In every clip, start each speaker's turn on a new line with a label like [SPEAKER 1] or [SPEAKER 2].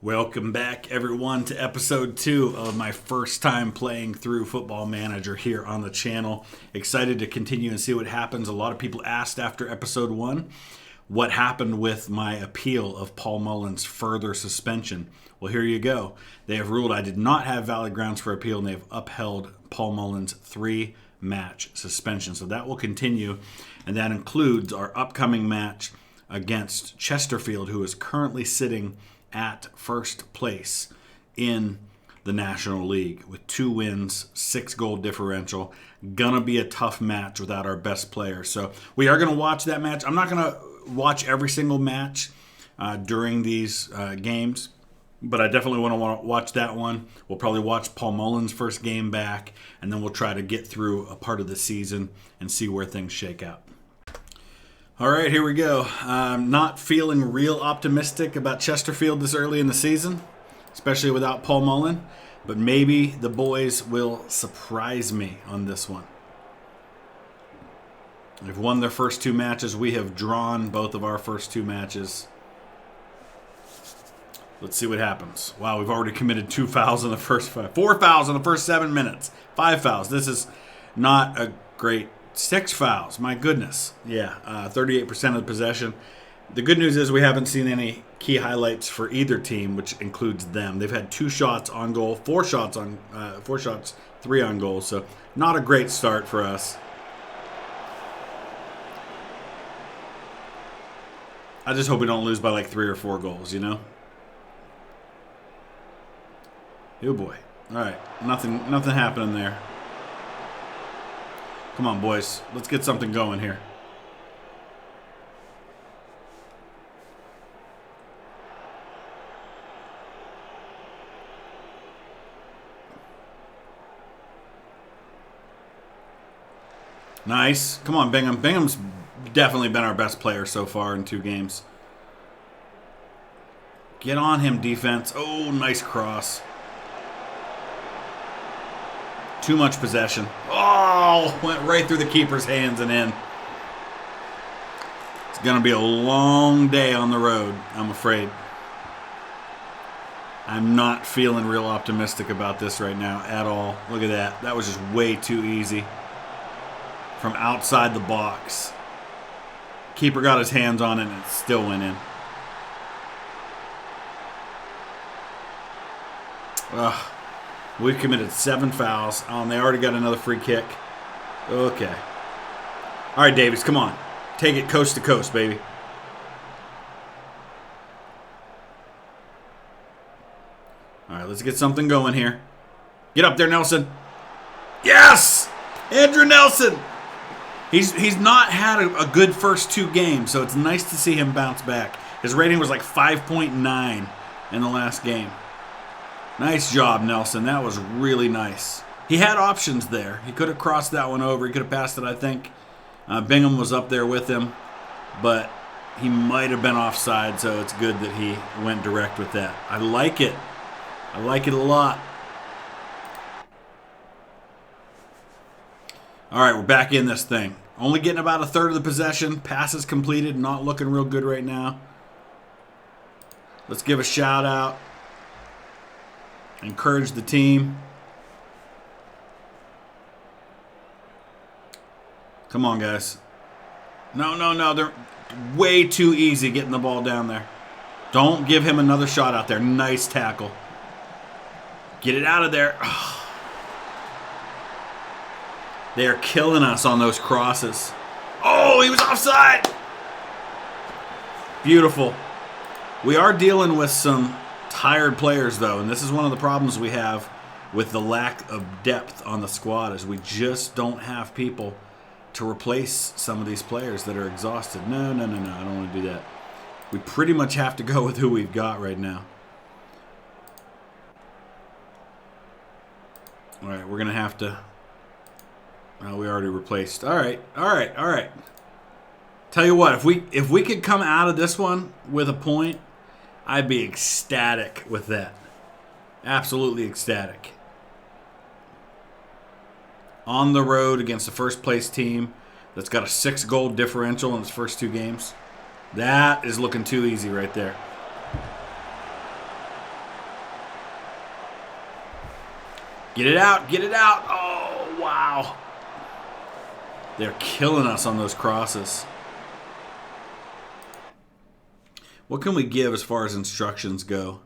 [SPEAKER 1] Welcome back, everyone, to episode 2 of my first time playing through Football Manager here on the channel. Excited to continue and see what happens. A lot of people asked after episode 1 what happened with my appeal of Paul Mullen's further suspension. Well, here you go. They have ruled I did not have valid grounds for appeal, and they have upheld Paul Mullen's 3-match suspension. So that will continue, and that includes our upcoming match against Chesterfield, who is currently sitting at first place in the National League with 2 wins, 6 goal differential. Gonna be a tough match without our best player. So we are gonna watch that match. I'm not gonna watch every single match during these games, but I definitely want to watch that one. We'll probably watch Paul Mullen's first game back, and then we'll try to get through a part of the season and see where things shake out. All right, here we go. I'm not feeling real optimistic about Chesterfield this early in the season, especially without Paul Mullen, but maybe the boys will surprise me on this one. They've won their first 2 matches. We have drawn both of our first 2 matches. Let's see what happens. Wow, we've already committed 2 fouls in the first 5. 4 fouls in the first 7 minutes. 5 fouls. This is not a great 6 fouls. My goodness. Yeah, 38% of the possession. The good news is we haven't seen any key highlights for either team, which includes them. They've had 2 shots on goal, 4 shots, 3 on goal. So not a great start for us. I just hope we don't lose by like 3 or 4 goals, you know? Oh boy. All right. Nothing happening there. Come on, boys. Let's get something going here. Nice. Come on, Bingham. Bingham's definitely been our best player so far in 2 games. Get on him, defense. Oh, nice cross. Too much possession. Oh, went right through the keeper's hands and in. It's going to be a long day on the road, I'm afraid. I'm not feeling real optimistic about this right now at all. Look at that. That was just way too easy. From outside the box. Keeper got his hands on it and it still went in. Ugh. We've committed 7 fouls. And they already got another free kick. Okay. All right, Davies, come on. Take it coast to coast, baby. All right, let's get something going here. Get up there, Nelson. Yes! Andrew Nelson! He's not had a good first 2 games, so it's nice to see him bounce back. His rating was like 5.9 in the last game. Nice job, Nelson. That was really nice. He had options there. He could have crossed that one over. He could have passed it, I think. Bingham was up there with him, but he might have been offside, so it's good that he went direct with that. I like it. I like it a lot. All right, we're back in this thing. Only getting about a third of the possession. Passes completed. Not looking real good right now. Let's give a shout out. Encourage the team. Come on, guys. No. They're way too easy getting the ball down there. Don't give him another shot out there. Nice tackle. Get it out of there. Oh. They are killing us on those crosses. Oh, he was offside. Beautiful. We are dealing with some tired players, though, and this is one of the problems we have with the lack of depth on the squad, is we just don't have people to replace some of these players that are exhausted. No, I don't want to do that. We pretty much have to go with who we've got right now. All right, we're going to have to... Well, we already replaced. All right. Tell you what, if we could come out of this one with a point, I'd be ecstatic with that. Absolutely ecstatic. On the road against the first place team that's got a 6-goal differential in its first 2 games. That is looking too easy right there. Get it out. Get it out. Oh, wow. They're killing us on those crosses. What can we give as far as instructions go?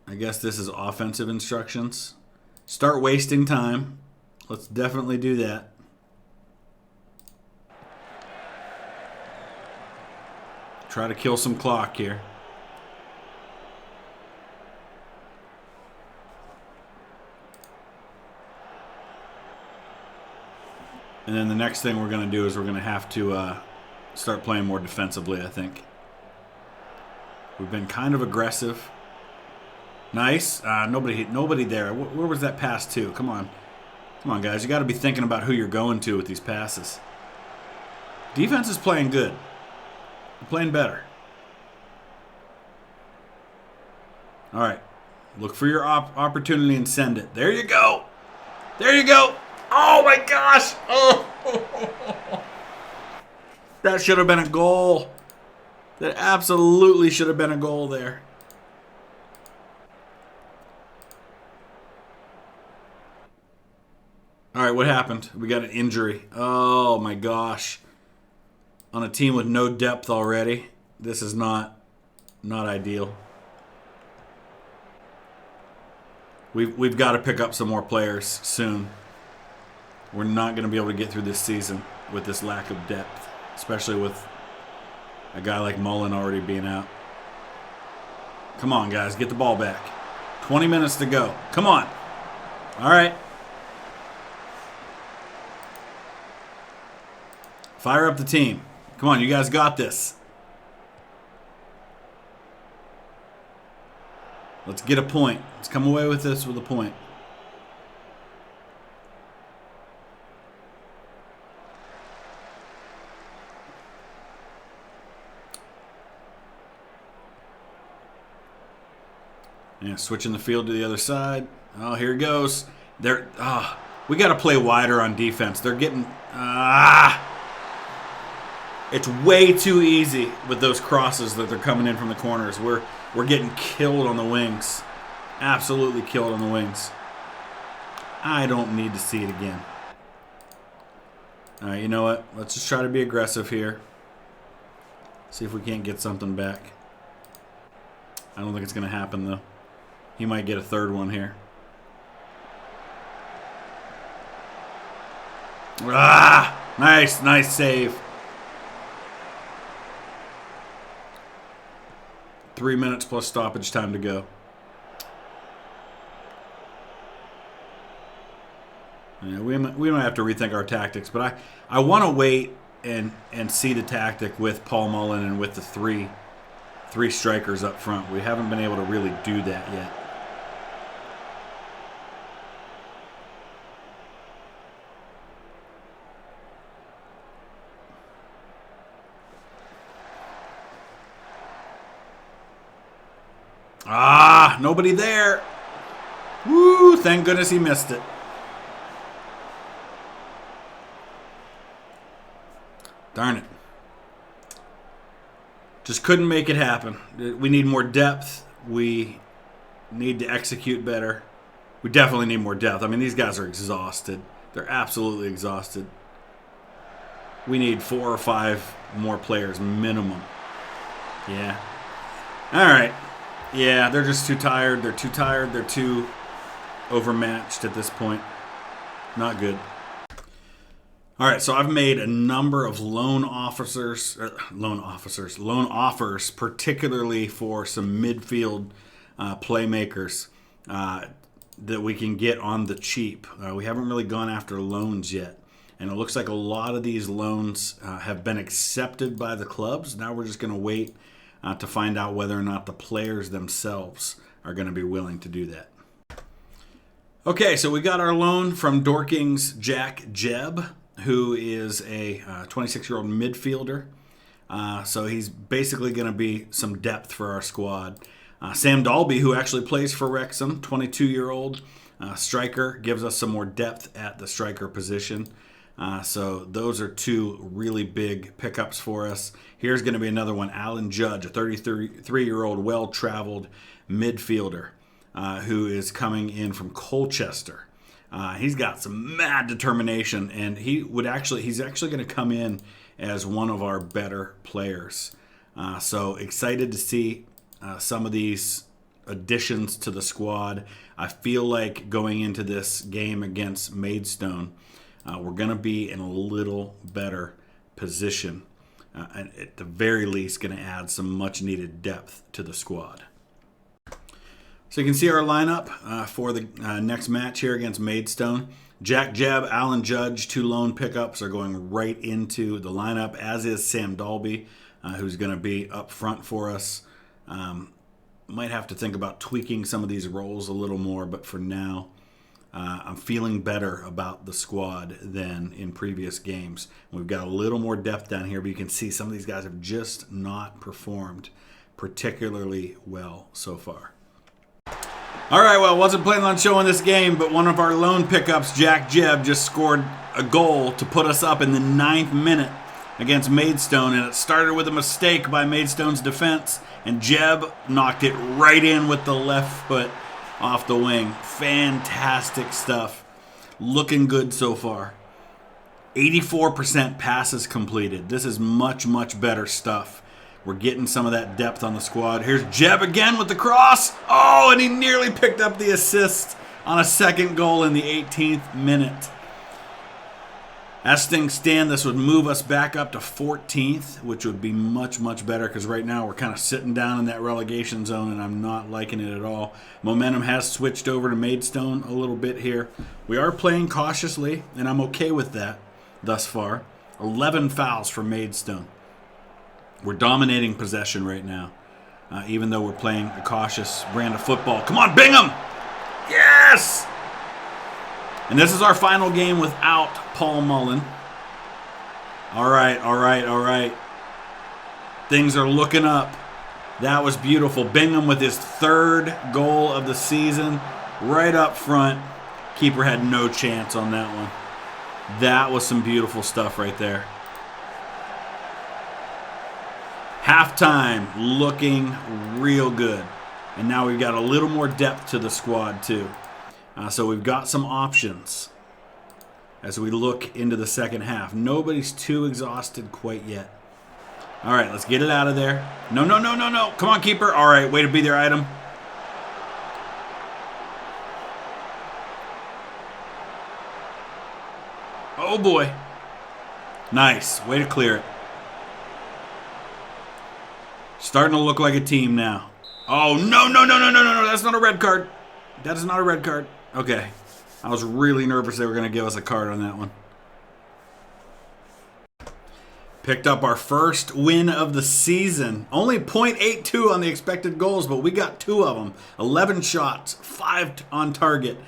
[SPEAKER 1] I guess this is offensive instructions. Start wasting time. Let's definitely do that. Try to kill some clock here. And then the next thing we're going to do is we're going to have to start playing more defensively, I think. We've been kind of aggressive. Nice. Nobody there. Where was that pass to? Come on. Come on, guys. You got to be thinking about who you're going to with these passes. Defense is playing good. They're playing better. All right. Look for your opportunity and send it. There you go. There you go. Oh, my gosh. Oh. That should have been a goal. That absolutely should have been a goal there. All right, what happened? We got an injury. Oh, my gosh. On a team with no depth already. This is not ideal. We've got to pick up some more players soon. We're not going to be able to get through this season with this lack of depth, especially with a guy like Mullen already being out. Come on, guys. Get the ball back. 20 minutes to go. Come on. All right. Fire up the team. Come on, you guys got this. Let's get a point. Let's come away with this with a point. Yeah, switching the field to the other side. Oh, here it goes. We got to play wider on defense. They're getting... It's way too easy with those crosses that they're coming in from the corners. We're getting killed on the wings. Absolutely killed on the wings. I don't need to see it again. All right, you know what? Let's just try to be aggressive here. See if we can't get something back. I don't think it's going to happen, though. He might get a third one here. Nice save. 3 minutes plus stoppage time to go. Yeah, we might have to rethink our tactics, but I want to wait and see the tactic with Paul Mullen and with the three strikers up front. We haven't been able to really do that yet. Nobody there. Woo, thank goodness he missed it. Darn it. Just couldn't make it happen. We need more depth. We need to execute better. We definitely need more depth. I mean, these guys are exhausted. They're absolutely exhausted. We need 4 or 5 more players minimum. Yeah. All right. Yeah, they're just too tired. They're too tired. They're too overmatched at this point. Not good. All right, so I've made a number of loan offers, particularly for some midfield playmakers that we can get on the cheap. We haven't really gone after loans yet, and it looks like a lot of these loans have been accepted by the clubs. Now we're just going to wait to find out whether or not the players themselves are going to be willing to do that. Okay, so we got our loan from Dorking's Jack Jebb, who is a 26-year-old midfielder. So he's basically going to be some depth for our squad. Sam Dalby, who actually plays for Wrexham, 22-year-old striker, gives us some more depth at the striker position. So those are 2 really big pickups for us. Here's going to be another one, Alan Judge, a 33-year-old well-traveled midfielder. who is coming in from Colchester. He's got some mad determination, and he's actually going to come in as one of our better players. So excited to see some of these additions to the squad. I feel like going into this game against Maidstone, we're going to be in a little better position. And at the very least, going to add some much-needed depth to the squad. So you can see our lineup for the next match here against Maidstone. Jack Jebb, Alan Judge, 2 lone pickups are going right into the lineup, as is Sam Dalby, who's going to be up front for us. Might have to think about tweaking some of these roles a little more, but for now, I'm feeling better about the squad than in previous games. We've got a little more depth down here, but you can see some of these guys have just not performed particularly well so far. All right, well, wasn't planning on showing this game, but one of our lone pickups, Jack Jebb, just scored a goal to put us up in the 9th minute against Maidstone, and it started with a mistake by Maidstone's defense, and Jebb knocked it right in with the left foot off the wing. Fantastic stuff. Looking good so far. 84% passes completed. This is much, much better stuff. We're getting some of that depth on the squad. Here's Jebb again with the cross. Oh, and he nearly picked up the assist on a second goal in the 18th minute. As things stand, this would move us back up to 14th, which would be much, much better because right now we're kind of sitting down in that relegation zone, and I'm not liking it at all. Momentum has switched over to Maidstone a little bit here. We are playing cautiously, and I'm okay with that thus far. 11 fouls for Maidstone. We're dominating possession right now, even though we're playing a cautious brand of football. Come on, Bingham! Yes! And this is our final game without Paul Mullen. All right. Things are looking up. That was beautiful. Bingham with his 3rd goal of the season right up front. Keeper had no chance on that one. That was some beautiful stuff right there. Halftime looking real good. And now we've got a little more depth to the squad too. So we've got some options as we look into the second half. Nobody's too exhausted quite yet. All right, let's get it out of there. No. Come on, keeper. All right, way to be there, Item. Oh, boy. Nice. Way to clear it. Starting to look like a team now. Oh, no. That's not a red card. That is not a red card. Okay. I was really nervous they were going to give us a card on that one. Picked up our first win of the season. Only .82 on the expected goals, but we got 2 of them. 11 shots, 5 on target.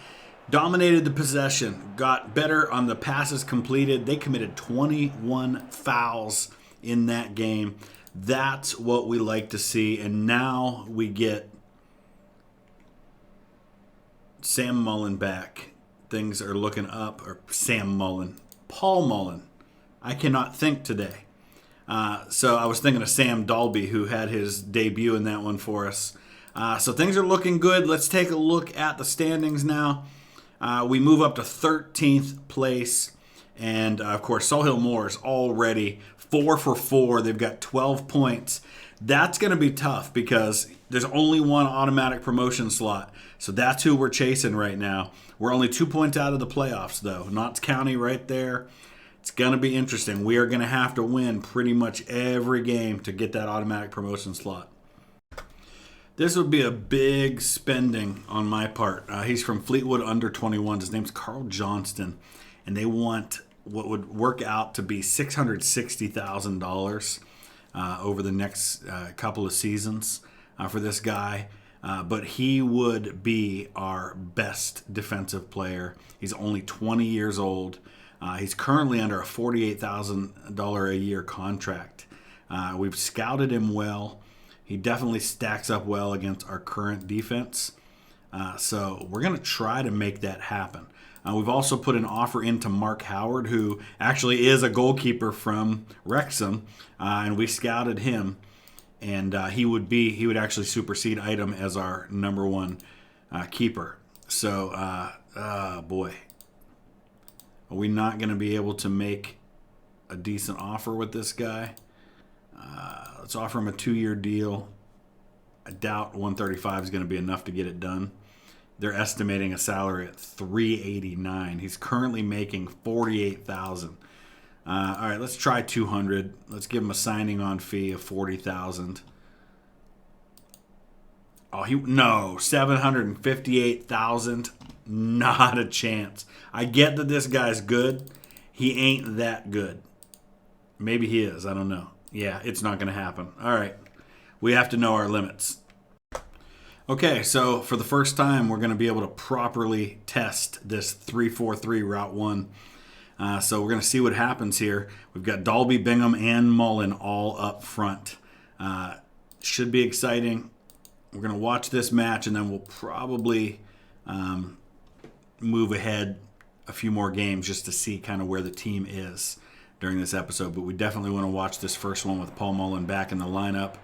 [SPEAKER 1] Dominated the possession. Got better on the passes completed. They committed 21 fouls in that game. That's what we like to see. And now we get Sam Mullen back. Things are looking up. Or Sam Mullen. Paul Mullen. I cannot think today. So I was thinking of Sam Dalby, who had his debut in that one for us. So things are looking good. Let's take a look at the standings now. We move up to 13th place. And, of course, Solihull Moors already 4 for 4. They've got 12 points. That's going to be tough because there's only one automatic promotion slot. So that's who we're chasing right now. We're only 2 points out of the playoffs, though. Notts County right there. It's going to be interesting. We are going to have to win pretty much every game to get that automatic promotion slot. This would be a big spending on my part. He's from Fleetwood under 21. His name's Carl Johnston. And they want what would work out to be $660,000 over the next couple of seasons for this guy. But he would be our best defensive player. He's only 20 years old. He's currently under a $48,000 a year contract. We've scouted him well. He definitely stacks up well against our current defense. So we're going to try to make that happen. We've also put an offer into Mark Howard, who actually is a goalkeeper from Wrexham, and we scouted him. And he would actually supersede Item as our number one keeper. So, boy. Are we not going to be able to make a decent offer with this guy? Let's offer him a 2-year deal. I doubt 135 is going to be enough to get it done. They're estimating a salary at $389. He's currently making $48,000. All right, let's try 200. Let's give him a signing on fee of $40,000. Oh, no, $758,000. Not a chance. I get that this guy's good. He ain't that good. Maybe he is. I don't know. Yeah, it's not going to happen. All right. We have to know our limits. Okay, so for the first time, we're going to be able to properly test this 3-4-3 Route 1. So we're going to see what happens here. We've got Dalby, Bingham, and Mullen all up front. Should be exciting. We're going to watch this match, and then we'll probably move ahead a few more games just to see kind of where the team is during this episode. But we definitely want to watch this first one with Paul Mullen back in the lineup.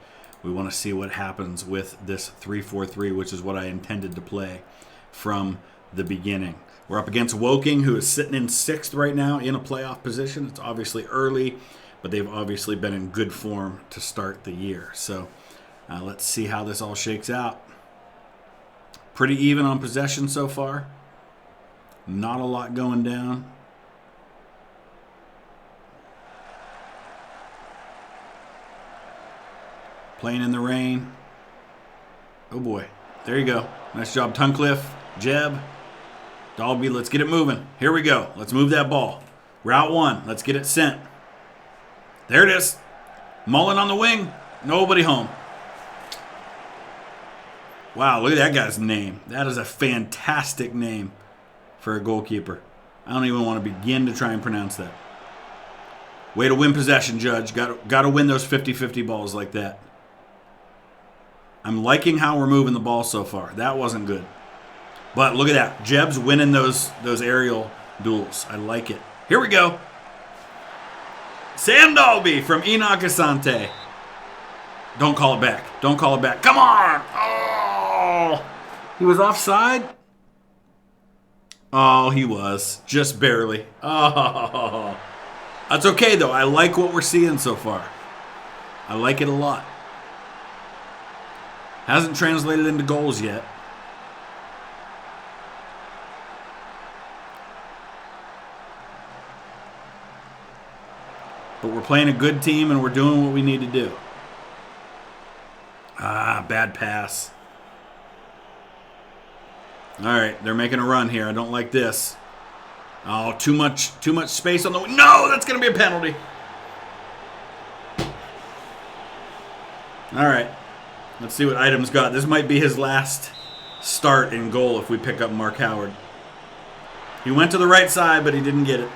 [SPEAKER 1] We want to see what happens with this 3-4-3, which is what I intended to play from the beginning. We're up against Woking, who is sitting in 6th right now in a playoff position. It's obviously early, but they've obviously been in good form to start the year. So let's see how this all shakes out. Pretty even on possession so far. Not a lot going down. Playing in the rain. Oh boy. There you go. Nice job, Tunnicliffe. Jeb. Dalby, let's get it moving. Here we go. Let's move that ball. Route 1. Let's get it sent. There it is. Mullen on the wing. Nobody home. Wow, look at that guy's name. That is a fantastic name for a goalkeeper. I don't even want to begin to try and pronounce that. Way to win possession, Judge. Got to win those 50-50 balls like that. I'm liking how we're moving the ball so far. That wasn't good. But look at that. Jeb's winning those aerial duels. I like it. Here we go. Sam Dalby from Enoch Asante. Don't call it back. Don't call it back. Come on. Oh, he was offside? Oh, he was. Just barely. Oh, that's okay, though. I like what we're seeing so far. I like it a lot. Hasn't translated into goals yet. But we're playing a good team and we're doing what we need to do. Bad pass. All right, they're making a run here. I don't like this. Oh, too much space on the... No, that's going to be a penalty. All right. Let's see what Item's got. This might be his last start in goal if we pick up Mark Howard. He went to the right side, but he didn't get it.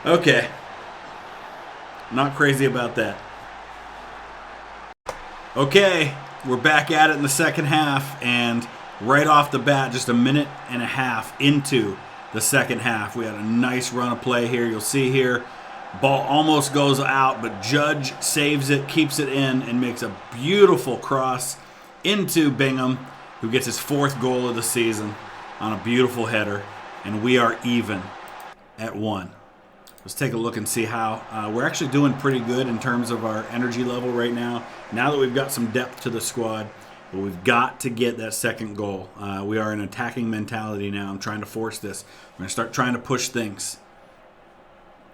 [SPEAKER 1] Okay. Not crazy about that. Okay, we're back at it in the second half, and right off the bat, just a minute and a half into the second half, we had a nice run of play here. You'll see here, ball almost goes out, but Judge saves it, keeps it in, and makes a beautiful cross into Bingham, who gets his 4th goal of the season on a beautiful header, and we are even at 1. Let's take a look and see how we're actually doing pretty good in terms of our energy level right now. Now that we've got some depth to the squad, but we've got to get that second goal. We are in an attacking mentality now. I'm trying to force this. We're going to start trying to push things.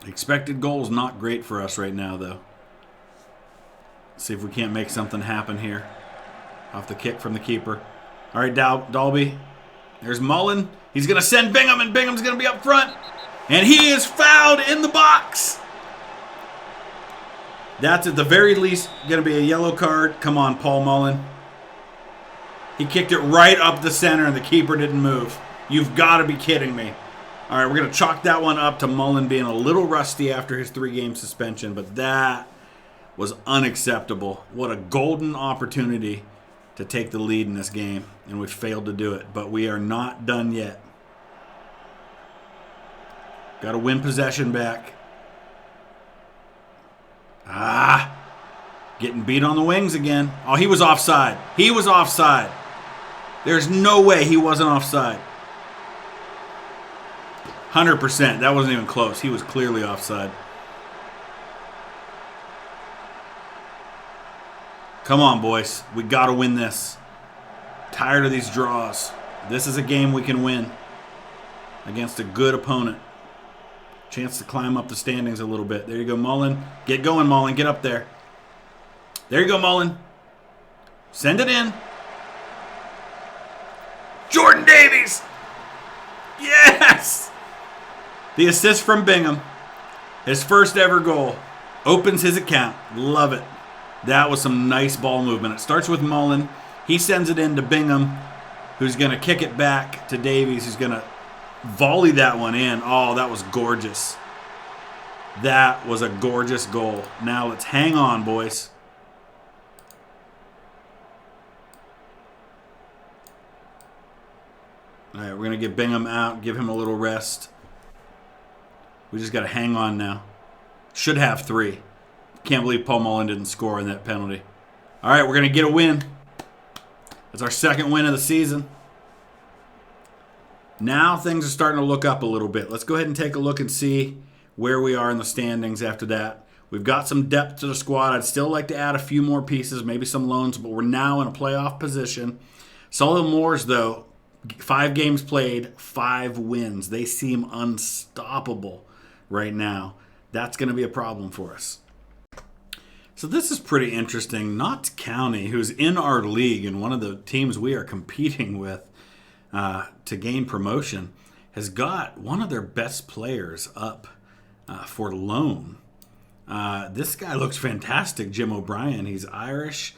[SPEAKER 1] Expected goals not great for us right now, though. See if we can't make something happen here. Off the kick from the keeper. All right, Dalby. There's Mullen. He's going to send Bingham, and Bingham's going to be up front. And he is fouled in the box. That's at the very least going to be a yellow card. Come on, Paul Mullen. He kicked it right up the center, and the keeper didn't move. You've got to be kidding me. All right, we're going to chalk that one up to Mullen being a little rusty after his 3-game suspension, but that was unacceptable. What a golden opportunity to take the lead in this game, and we failed to do it. But we are not done yet. Got to win possession back. Getting beat on the wings again. Oh, he was offside. He was offside. There's no way he wasn't offside. 100%. That wasn't even close. He was clearly offside. Come on, boys. We got to win this. Tired of these draws. This is a game we can win against a good opponent. Chance to climb up the standings a little bit. There you go, Mullen. Get going, Mullen. Get up there. There you go, Mullen. Send it in. Jordan Davies. Yes! The assist from Bingham. His first ever goal. Opens his account. Love it. That was some nice ball movement. It starts with Mullen. He sends it in to Bingham, who's going to kick it back to Davies, who's going to volley that one in. Oh, that was gorgeous. That was a gorgeous goal. Now let's hang on, boys. All right, we're going to get Bingham out, give him a little rest. We just got to hang on now. Should have 3. Can't believe Paul Mullen didn't score in that penalty. All right, we're going to get a win. That's our second win of the season. Now things are starting to look up a little bit. Let's go ahead and take a look and see where we are in the standings after that. We've got some depth to the squad. I'd still like to add a few more pieces, maybe some loans, but we're now in a playoff position. Solid Moors, though, 5 games played, 5 wins. They seem unstoppable right now. That's going to be a problem for us. So this is pretty interesting. Notts County, who's in our league and one of the teams we are competing with to gain promotion, has got one of their best players up for loan. This guy looks fantastic, Jim O'Brien. He's Irish,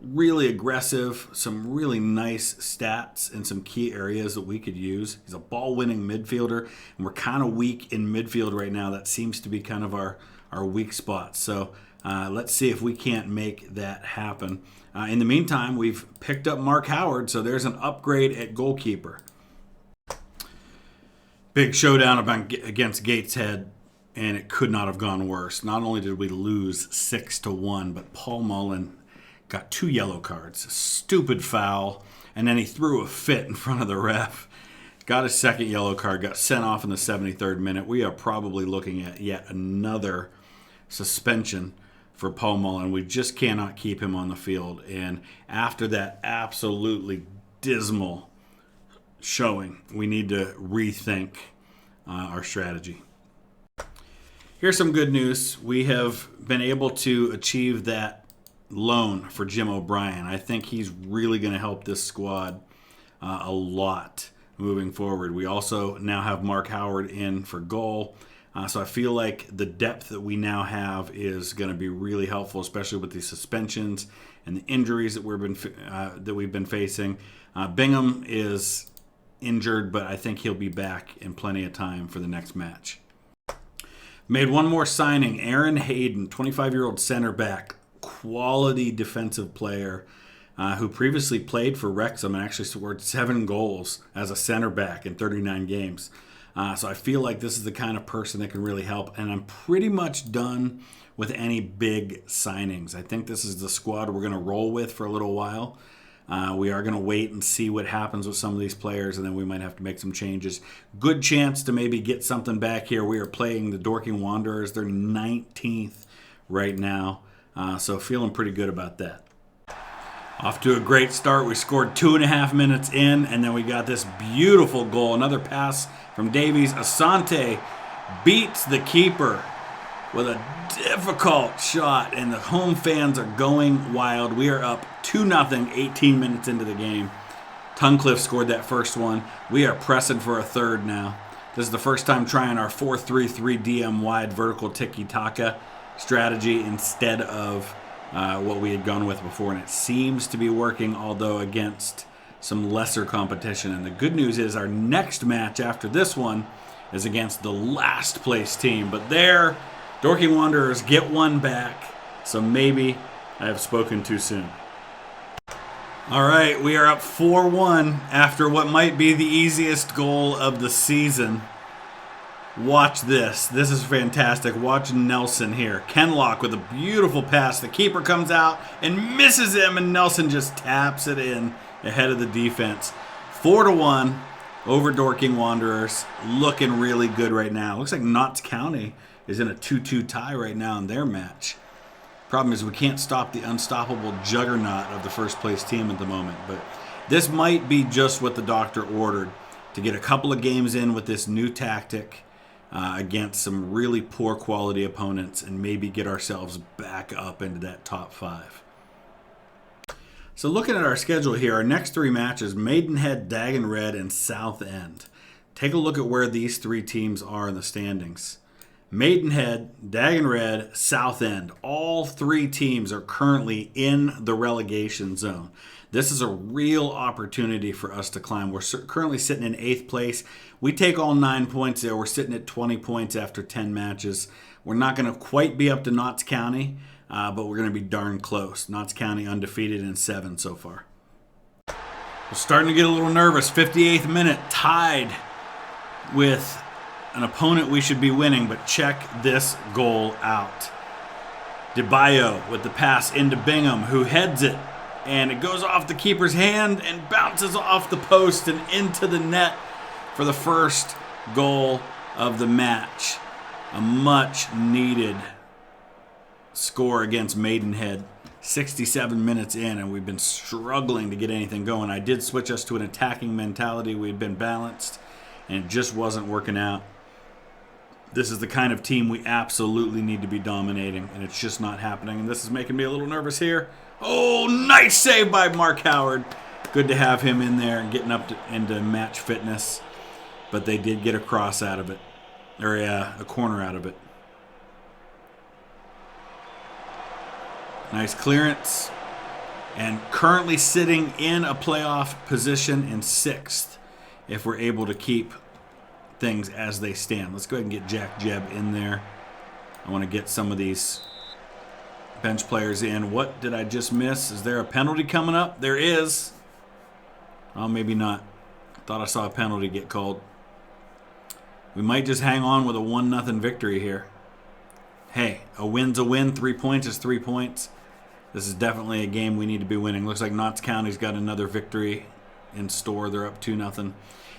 [SPEAKER 1] really aggressive, some really nice stats in some key areas that we could use. He's a ball-winning midfielder, and we're kind of weak in midfield right now. That seems to be kind of our weak spot. So let's see if we can't make that happen. In the meantime, we've picked up Mark Howard, so there's an upgrade at goalkeeper. Big showdown against Gateshead, and it could not have gone worse. Not only did we lose 6-1, but Paul Mullen got 2 yellow cards, stupid foul, and then he threw a fit in front of the ref. Got his second yellow card, got sent off in the 73rd minute. We are probably looking at yet another suspension for Paul Mullen. We just cannot keep him on the field. And after that absolutely dismal showing, we need to rethink our strategy. Here's some good news. We have been able to achieve that loan for Jim O'Brien. I think he's really going to help this squad a lot moving forward. We also now have Mark Howard in for goal. So I feel like the depth that we now have is going to be really helpful, especially with the suspensions and the injuries that we've been facing. Bingham is injured, but I think he'll be back in plenty of time for the next match. Made one more signing, Aaron Hayden, 25-year-old center back, quality defensive player who previously played for Wrexham and actually scored 7 goals as a center back in 39 games. So I feel like this is the kind of person that can really help, and I'm pretty much done with any big signings. I think this is the squad we're going to roll with for a little while. We are going to wait and see what happens with some of these players, and then we might have to make some changes. Good chance to maybe get something back here. We are playing the Dorking Wanderers. They're 19th right now, so feeling pretty good about that. Off to a great start. We scored 2.5 minutes in, and then we got this beautiful goal. Another pass from Davies. Asante beats the keeper with a difficult shot, and the home fans are going wild. We are up 2-0, 18 minutes into the game. Tunnicliffe scored that first one. We are pressing for a third now. This is the first time trying our 4-3-3 DM wide vertical tiki-taka strategy instead of what we had gone with before, and it seems to be working, although against some lesser competition. And the good news is our next match after this one is against the last place team. But there, Dorking Wanderers get one back, so maybe I have spoken too soon. All right, we are up 4-1 after what might be the easiest goal of the season. Watch this. This is fantastic. Watch Nelson here. Kenlock with a beautiful pass. The keeper comes out and misses him, and Nelson just taps it in ahead of the defense. 4-1 over Dorking Wanderers. Looking really good right now. Looks like Notts County is in a 2-2 tie right now in their match. Problem is we can't stop the unstoppable juggernaut of the first place team at the moment. But this might be just what the doctor ordered, to get a couple of games in with this new tactic against some really poor quality opponents and maybe get ourselves back up into that top 5. So looking at our schedule here, our next 3 matches, Maidenhead, Dagenham Red, and Southend. Take a look at where these 3 teams are in the standings. Maidenhead, Dagenham Red, Southend. All 3 teams are currently in the relegation zone. This is a real opportunity for us to climb. We're currently sitting in 8th place. We take all 9 points there. We're sitting at 20 points after 10 matches. We're not going to quite be up to Notts County, but we're going to be darn close. Notts County undefeated in 7 so far. We're starting to get a little nervous. 58th minute, tied with an opponent we should be winning, but check this goal out. DeBayo with the pass into Bingham, who heads it, and it goes off the keeper's hand and bounces off the post and into the net for the first goal of the match. A much needed score against Maidenhead. 67 minutes in, and we've been struggling to get anything going. I did switch us to an attacking mentality. We'd been balanced, and it just wasn't working out. This is the kind of team we absolutely need to be dominating, and it's just not happening. And this is making me a little nervous here. Oh, nice save by Mark Howard. Good to have him in there and getting up into match fitness. But they did get a cross out of it, or a corner out of it. Nice clearance. And currently sitting in a playoff position in 6th if we're able to keep things as they stand. Let's go ahead and get Jack Jebb in there. I want to get some of these bench players in. What did I just miss? Is there a penalty coming up? There is. Oh, maybe not. Thought I saw a penalty get called. We might just hang on with a 1-0 victory here. Hey, a win's a win. 3 points is 3 points. This is definitely a game we need to be winning. Looks like Notts County's got another victory in store. They're up 2-0.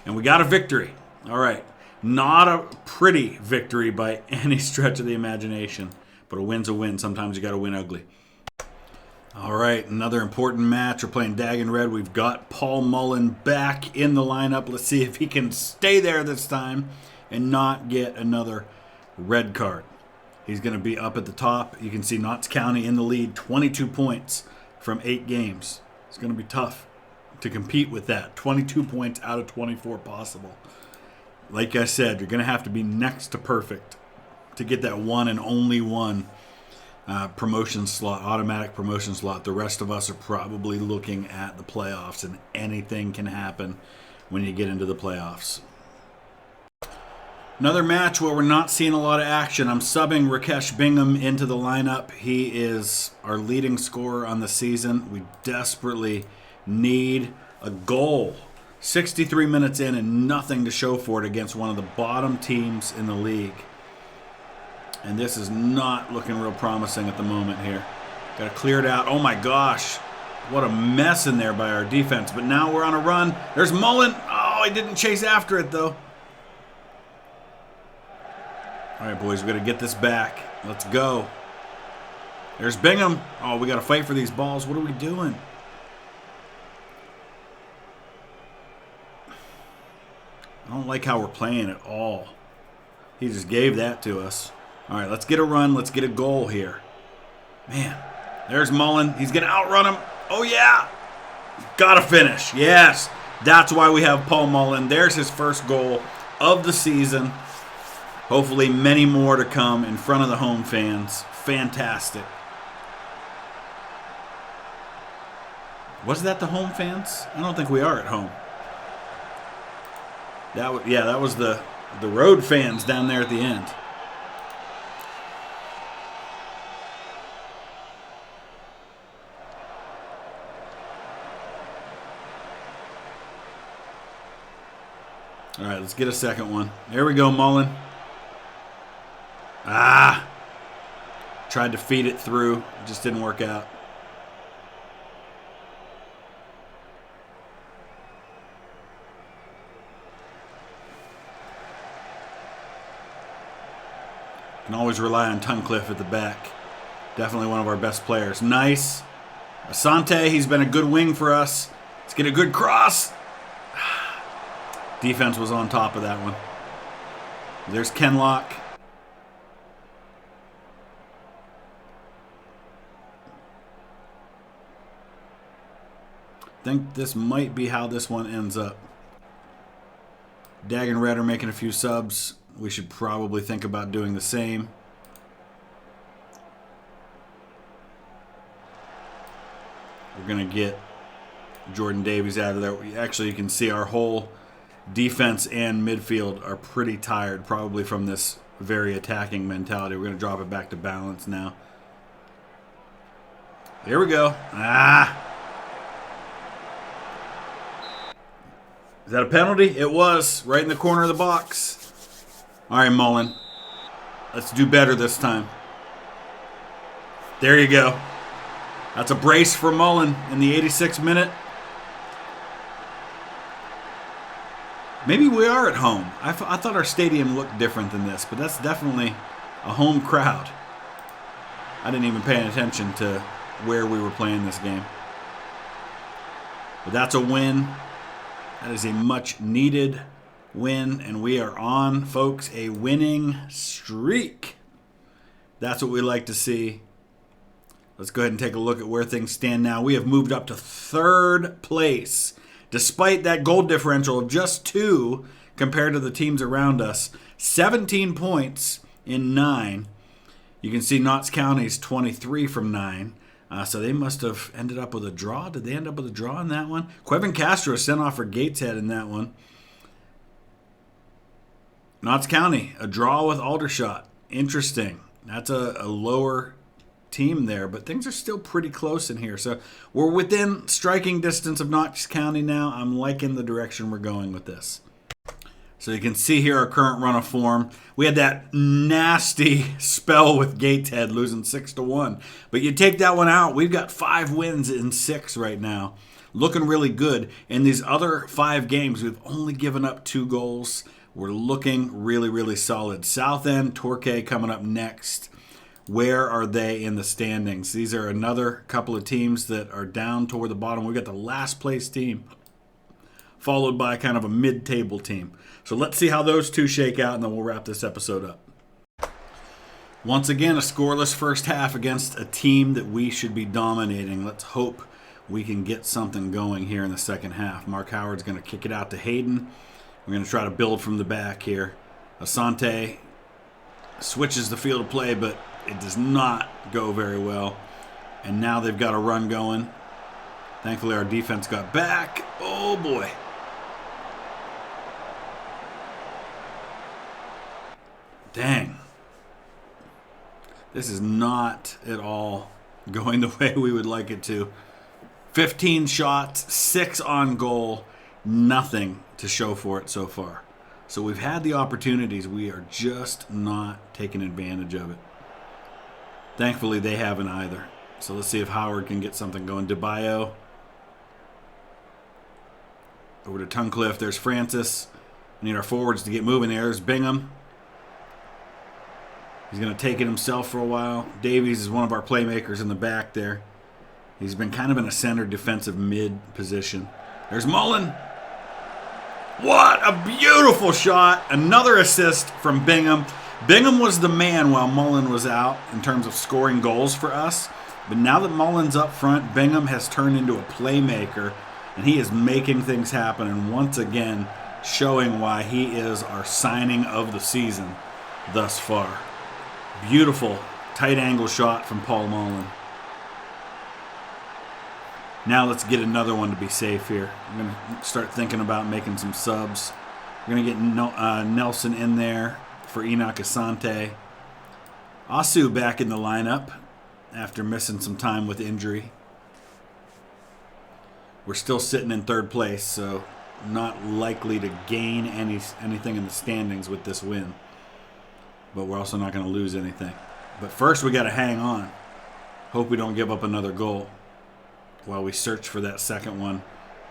[SPEAKER 1] And we got a victory. All right. Not a pretty victory by any stretch of the imagination. But a win's a win. Sometimes you got to win ugly. All right, another important match. We're playing Dagenham Red. We've got Paul Mullen back in the lineup. Let's see if he can stay there this time and not get another red card. He's going to be up at the top. You can see Notts County in the lead, 22 points from 8 games. It's going to be tough to compete with that. 22 points out of 24 possible. Like I said, you're going to have to be next to perfect to get that one and only one promotion slot, automatic promotion slot. The rest of us are probably looking at the playoffs, and anything can happen when you get into the playoffs. Another match where we're not seeing a lot of action. I'm subbing Rakesh Bingham into the lineup. He is our leading scorer on the season. We desperately need a goal. 63 minutes in and nothing to show for it against one of the bottom teams in the league. And this is not looking real promising at the moment here. Got to clear it out. Oh my gosh. What a mess in there by our defense. But now we're on a run. There's Mullen. Oh, he didn't chase after it though. All right, boys, we got to get this back. Let's go. There's Bingham. Oh, we got to fight for these balls. What are we doing? I don't like how we're playing at all. He just gave that to us. All right, let's get a run. Let's get a goal here. Man, there's Mullen. He's going to outrun him. Oh, yeah. Got to finish. Yes. That's why we have Paul Mullen. There's his first goal of the season. Hopefully many more to come in front of the home fans. Fantastic. Was that the home fans? I don't think we are at home. That was the road fans down there at the end. All right, let's get a second one. There we go, Mullen. Tried to feed it through. Just didn't work out. Can always rely on Tunnicliffe at the back. Definitely one of our best players. Nice. Asante, he's been a good wing for us. Let's get a good cross. Defense was on top of that one. There's Kenlock. I think this might be how this one ends up. Dagenham Red are making a few subs. We should probably think about doing the same. We're going to get Jordan Davies out of there. Actually, you can see our whole defense and midfield are pretty tired, probably from this very attacking mentality. We're going to drop it back to balance now. Here we go. Is that a penalty? It was. Right in the corner of the box. All right, Mullen. Let's do better this time. There you go. That's a brace for Mullen in the 86th minute. Maybe we are at home. I thought our stadium looked different than this, but that's definitely a home crowd. I didn't even pay attention to where we were playing this game. But that's a win. That is a much needed win, and we are on, folks, a winning streak. That's what we like to see. Let's go ahead and take a look at where things stand now. We have moved up to third place, despite that goal differential of just 2 compared to the teams around us. 17 points in 9. You can see Notts County's 23 from 9. So they must have ended up with a draw. Did they end up with a draw in that one? Quevin Castro sent off for Gateshead in that one. Notts County, a draw with Aldershot. Interesting. That's a lower team there, but things are still pretty close in here. So we're within striking distance of Notts County now. I'm liking the direction we're going with this. So you can see here our current run of form. We had that nasty spell with Gateshead losing 6-1. But you take that one out, we've got 5 wins in 6 right now. Looking really good. In these other 5 games, we've only given up 2 goals. We're looking really, really solid. Southend, Torquay coming up next. Where are they in the standings? These are another couple of teams that are down toward the bottom. We've got the last place team, followed by kind of a mid-table team. So let's see how those two shake out, and then we'll wrap this episode up. Once again, a scoreless first half against a team that we should be dominating. Let's hope we can get something going here in the second half. Mark Howard's going to kick it out to Hayden. We're going to try to build from the back here. Asante switches the field of play, but it does not go very well. And now they've got a run going. Thankfully, our defense got back. Oh, boy. Dang. This is not at all going the way we would like it to. 15 shots, 6 on goal, nothing to show for it so far. So we've had the opportunities. We are just not taking advantage of it. Thankfully, they haven't either. So let's see if Howard can get something going. DeBio. Over to Tunnicliffe. There's Francis. We need our forwards to get moving there. There's Bingham. He's going to take it himself for a while. Davies is one of our playmakers in the back there. He's been kind of in a center defensive mid position. There's Mullen. What a beautiful shot. Another assist from Bingham. Bingham was the man while Mullen was out in terms of scoring goals for us. But now that Mullen's up front, Bingham has turned into a playmaker, and he is making things happen, and once again showing why he is our signing of the season thus far. Beautiful tight angle shot from Paul Mullen. Now let's get another one to be safe here. I'm going to start thinking about making some subs. We're going to get Nelson in there for Enoch Asante. Asu back in the lineup after missing some time with injury. We're still sitting in third place, so not likely to gain anything in the standings with this win. but we're also not going to lose anything. But first, we got to hang on. Hope we don't give up another goal while we search for that second one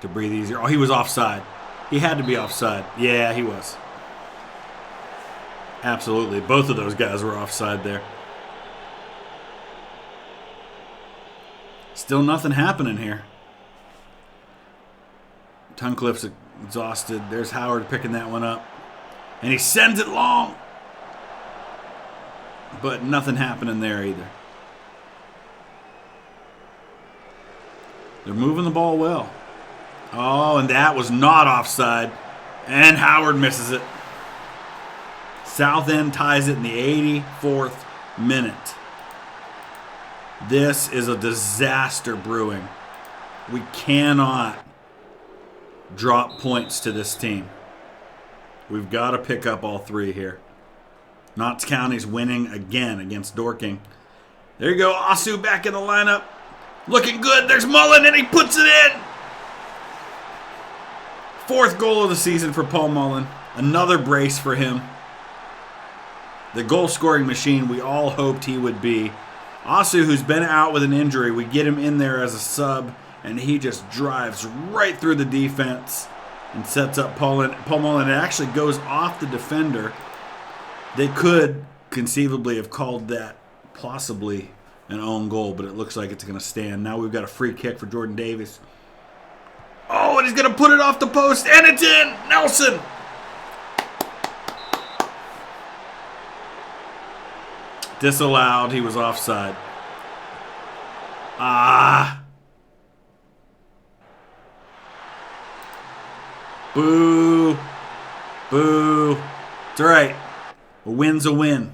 [SPEAKER 1] to breathe easier. Oh, he was offside. He had to be offside. Yeah, he was. Absolutely. Both of those guys were offside there. Still nothing happening here. Tunnicliffe's exhausted. There's Howard picking that one up. And he sends it long. But nothing happening there either. They're moving the ball well. Oh, and that was not offside. And Howard misses it. Southend ties it in the 84th minute. This is a disaster brewing. We cannot drop points to this team. We've got to pick up all three here. Notts County's winning again against Dorking. There you go. Asu back in the lineup. Looking good. There's Mullen, and he puts it in. Fourth goal of the season for Paul Mullen. Another brace for him. The goal-scoring machine we all hoped he would be. Asu, who's been out with an injury, we get him in there as a sub, and he just drives right through the defense and sets up Paul Mullen. It actually goes off the defender. They could conceivably have called that possibly an own goal, but it looks like it's going to stand. Now we've got a free kick for Jordan Davies. Oh, and he's going to put it off the post, and it's in! Nelson! Disallowed. He was offside. Boo. Boo. It's all right. A win's a win.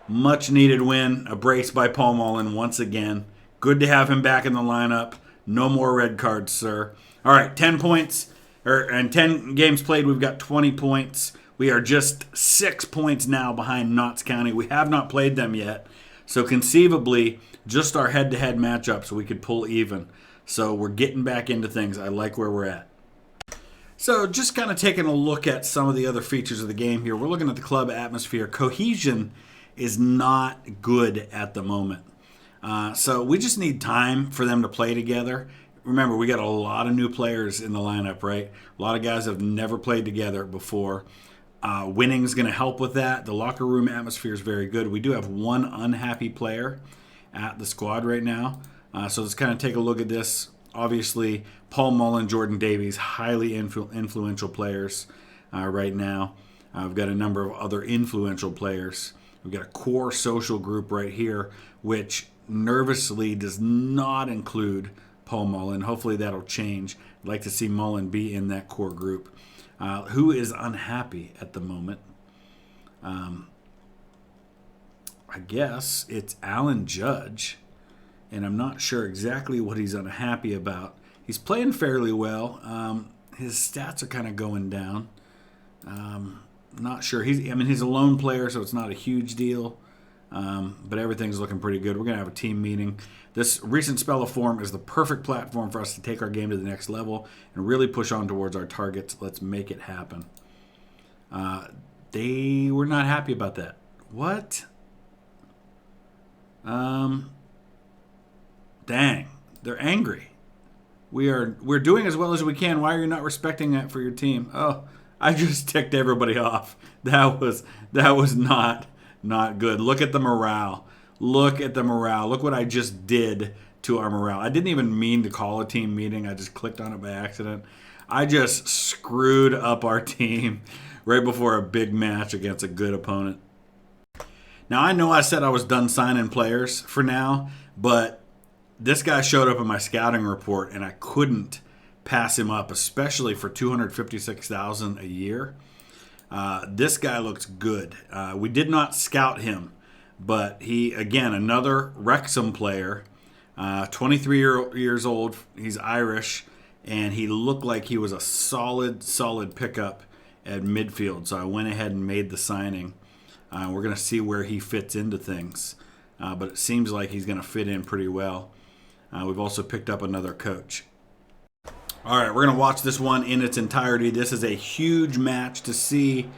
[SPEAKER 1] Much needed win. A brace by Paul Mullen once again. Good to have him back in the lineup. No more red cards, sir. All right, 10 points. And 10 games played, we've got 20 points. We are just 6 points now behind Notts County. We have not played them yet. So conceivably, just our head-to-head matchups, we could pull even. So we're getting back into things. I like where we're at. So just kind of taking a look at some of the other features of the game here. We're looking at the club atmosphere. Cohesion is not good at the moment. So we just need time for them to play together. Remember, we got a lot of new players in the lineup, right? A lot of guys have never played together before. Winning is going to help with that. The locker room atmosphere is very good. We do have one unhappy player at the squad right now. So let's kind of take a look at this. Obviously, Paul Mullen, Jordan Davies, highly influential players right now. We've got a number of other influential players. We've got a core social group right here, which nervously does not include Paul Mullen. Hopefully that'll change. I'd like to see Mullen be in that core group. Who is unhappy at the moment? I guess it's Alan Judge, and I'm not sure exactly what he's unhappy about. He's playing fairly well. His stats are kind of going down. Not sure. He's a lone player, so it's not a huge deal. But everything's looking pretty good. We're going to have a team meeting. This recent spell of form is the perfect platform for us to take our game to the next level and really push on towards our targets. Let's make it happen. They were not happy about that. What? Dang. They're angry. We're doing as well as we can. Why are you not respecting that for your team? Oh, I just ticked everybody off. That was not good. Look at the morale. Look at the morale. Look what I just did to our morale. I didn't even mean to call a team meeting. I just clicked on it by accident. I just screwed up our team right before a big match against a good opponent. Now, I know I said I was done signing players for now, but this guy showed up in my scouting report, and I couldn't pass him up, especially for $256,000 a year. This guy looks good. We did not scout him, but he, again, another Wrexham player, 23 years old. He's Irish, and he looked like he was a solid pickup at midfield. So I went ahead and made the signing. We're going to see where he fits into things, but it seems like he's going to fit in pretty well. We've also picked up another coach. All right, we're going to watch this one in its entirety. This is a huge match to see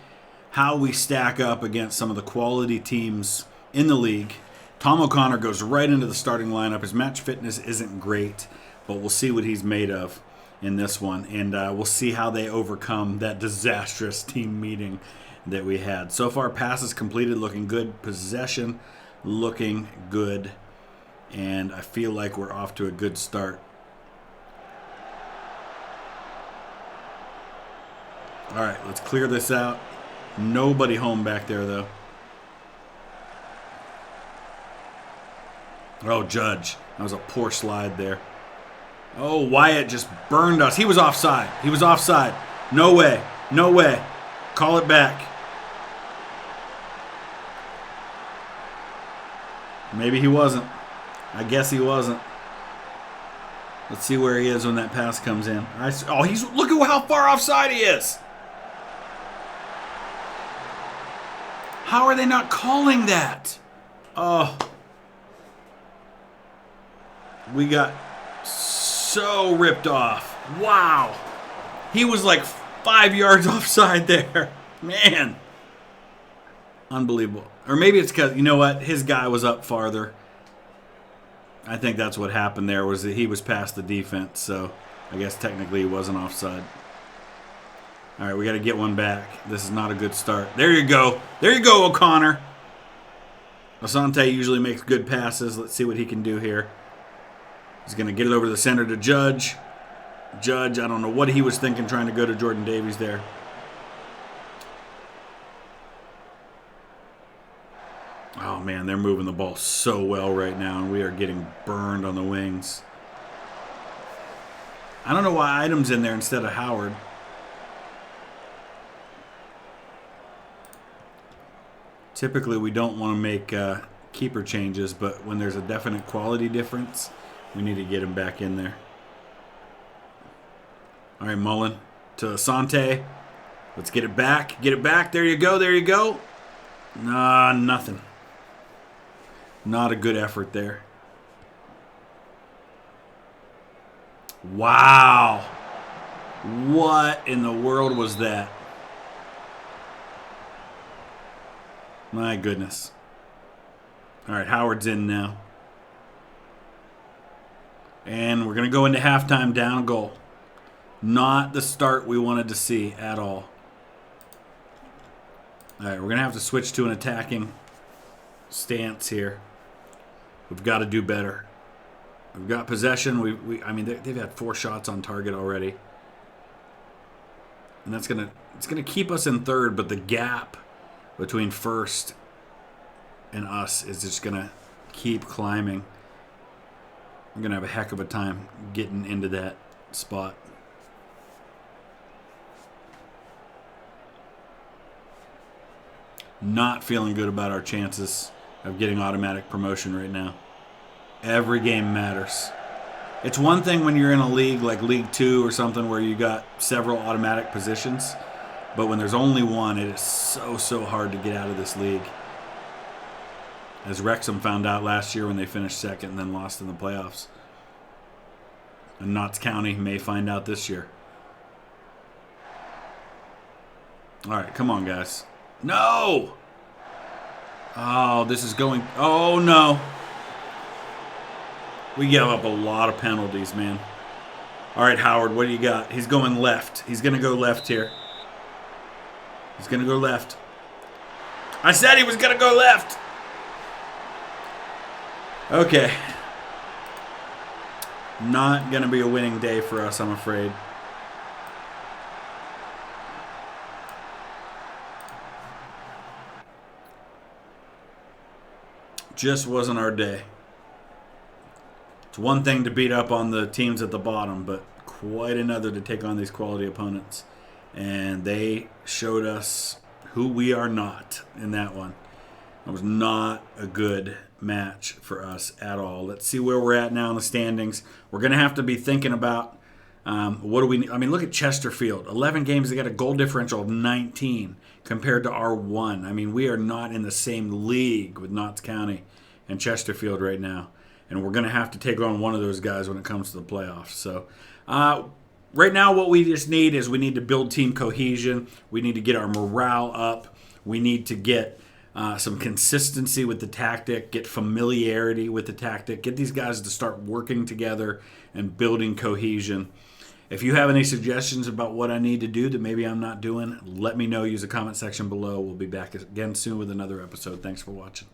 [SPEAKER 1] how we stack up against some of the quality teams in the league. Tom O'Connor goes right into the starting lineup. His match fitness isn't great, but we'll see what he's made of in this one. And we'll see how they overcome that disastrous team meeting that we had. So far, passes completed looking good. Possession looking good. And I feel like we're off to a good start. All right, let's clear this out. Nobody home back there, though. Oh, Judge. That was a poor slide there. Oh, Wyatt just burned us. He was offside. He was offside. No way. No way. Call it back. Maybe he wasn't. I guess he wasn't. Let's see where he is when that pass comes in. Look at how far offside he is. How are they not calling that? Oh. We got so ripped off. Wow. He was like 5 yards offside there. Man. Unbelievable. Or maybe it's because, you know what? His guy was up farther. I think that's what happened there, was that he was past the defense. So I guess technically he wasn't offside. All right, we got to get one back. This is not a good start. There you go. There you go, O'Connor. Asante usually makes good passes. Let's see what he can do here. He's going to get it over the center to Judge. Judge, I don't know what he was thinking trying to go to Jordan Davies there. Oh, man, they're moving the ball so well right now, and we are getting burned on the wings. I don't know why Item's in there instead of Howard. Typically, we don't want to make keeper changes, but when there's a definite quality difference, we need to get him back in there. All right, Mullen to Asante. Let's get it back. Get it back. There you go. There you go. Nah, nothing. Not a good effort there. Wow. What in the world was that? My goodness. All right, Howard's in now. And we're going to go into halftime down a goal. Not the start we wanted to see at all. All right, we're going to have to switch to an attacking stance here. We've got to do better. We've got possession. They've had 4 shots on target already. And it's going to keep us in third, but the gap between first and us is just going to keep climbing. I'm going to have a heck of a time getting into that spot. Not feeling good about our chances of getting automatic promotion right now. Every game matters. It's one thing when you're in a league like League 2 or something where you got several automatic positions, but when there's only one, it is so hard to get out of this league. As Wrexham found out last year when they finished second and then lost in the playoffs. And Notts County may find out this year. All right, come on, guys. No! Oh, this is going... Oh, no. We give up a lot of penalties, man. All right, Howard, what do you got? He's going left. He's going to go left here. He's going to go left. I said he was going to go left. Okay. Not going to be a winning day for us, I'm afraid. Just wasn't our day. It's one thing to beat up on the teams at the bottom, but quite another to take on these quality opponents. And they showed us who we are not in that one. It was not a good match for us at all. Let's see where we're at now in the standings. We're going to have to be thinking about what do we need. I mean, look at Chesterfield. 11 games, they got a goal differential of 19 compared to our 1. I mean, we are not in the same league with Notts County and Chesterfield right now. And we're going to have to take on one of those guys when it comes to the playoffs. So right now what we just need is we need to build team cohesion. We need to get our morale up. We need to get some consistency with the tactic, get familiarity with the tactic, get these guys to start working together and building cohesion. If you have any suggestions about what I need to do that maybe I'm not doing, let me know. Use the comment section below. We'll be back again soon with another episode. Thanks for watching.